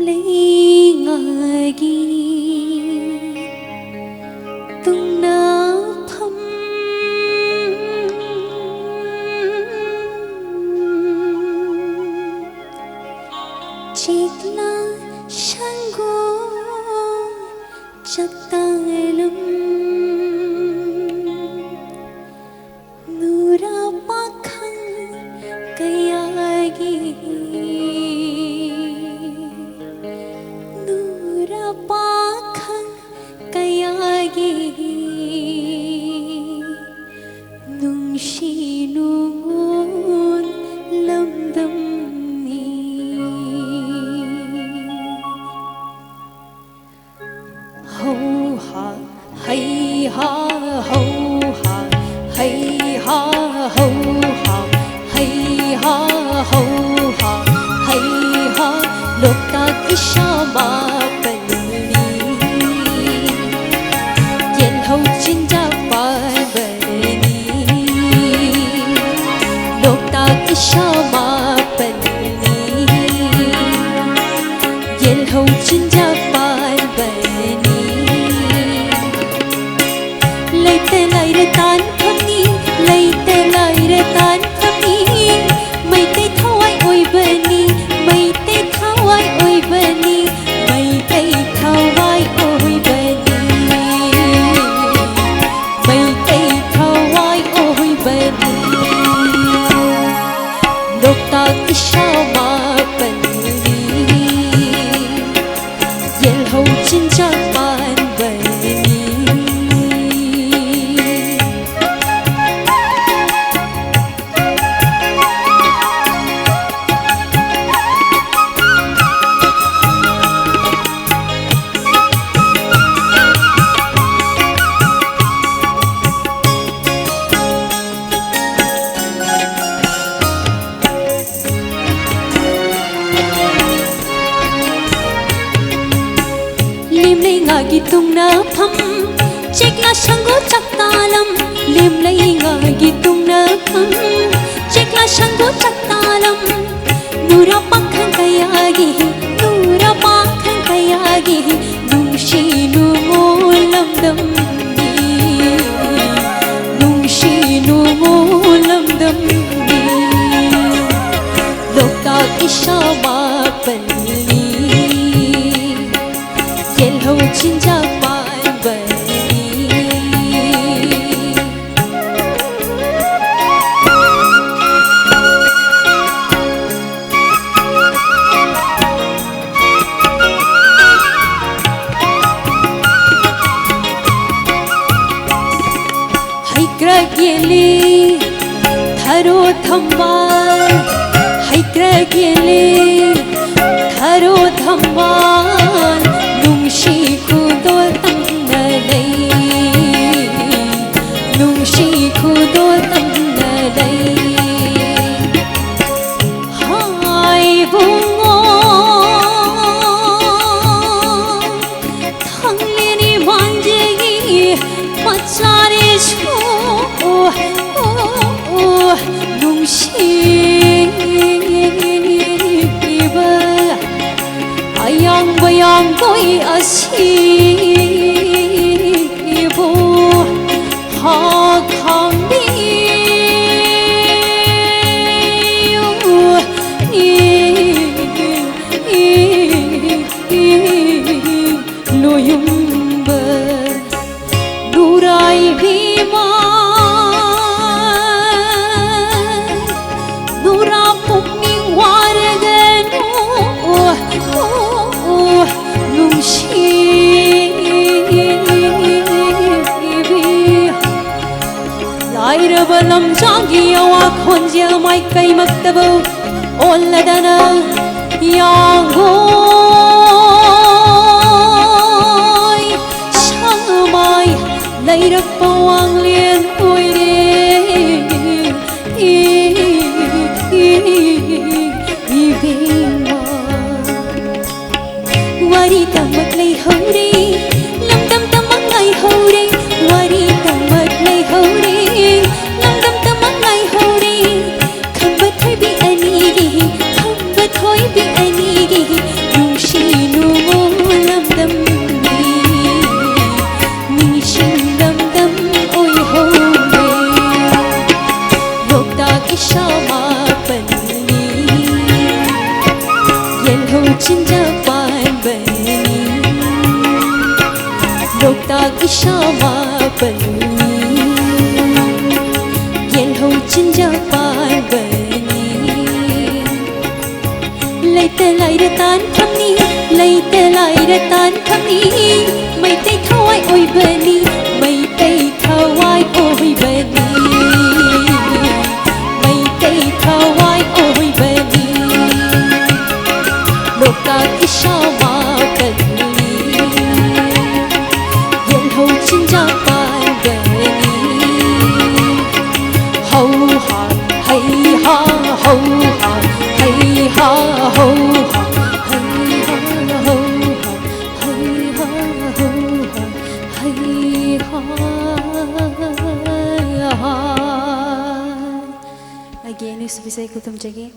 lấy ngagi tung na pham chitna shango chaktalum nura pakhang kayagi nura pakhang kayagi nungshi nungon lamdam ni ho ha hay ha ho ha hay ha ho ha hay ha ho ha hay ha lok tak ishama panni yen ho chin ja pa bani lok tak ishama panni yen ho chin ja pa bani leite lai re tan khami leite lai re tan khami mai te thawai oi bani mai te thawai oi bani mai te thawai oi bani mai te thawai oi bani lok tak ishama bani yel ho chin ja pan bani lim lay ngagi tung na pham chek la shango chaktalam lim lay ngagi tung na pham chek la shango chaktalam nura pakhang kayagi nura pakhang kayagi nungshi nungolam dam ni nungshi nungolam dam ni lok tak ishama panni yel ho chin ja pan bani hai krageli tharo thambal hai krageli tharo thambal nungshi khudo tamna lay nungshi khudo tamna lay hai bungo thangle ni manjegi machare chu nungshi ba ayang bayang koi asibo ha khang ni loyum ba durai bima dura puming waraganu nungshi lai ra balam jangi awa khonjel mai kai maktabu olladana yangoi shamai lai ra pawang lien oi re wari tamak lay hore lam dam tamak lay hore wari tamak lay hore lam dam tamak lay hore kham ba thoi bi ani gi kham ba thoi bi ani gi nungshi cinta bani Doktak ishama bani Yel ho cinta bani Lai te lai ra tan kham ni Lai te lai ra tan kham ni Mai te thawai oi bani Mai te thawai oi bani Mai te thawai oi bani Doktak ishama bani Yel ho cinta bani Ho ha hay ha ho ha hay ha ho ha hay ha ho ha hay ha ho ha hay ha Again, usap saya kutum jagi.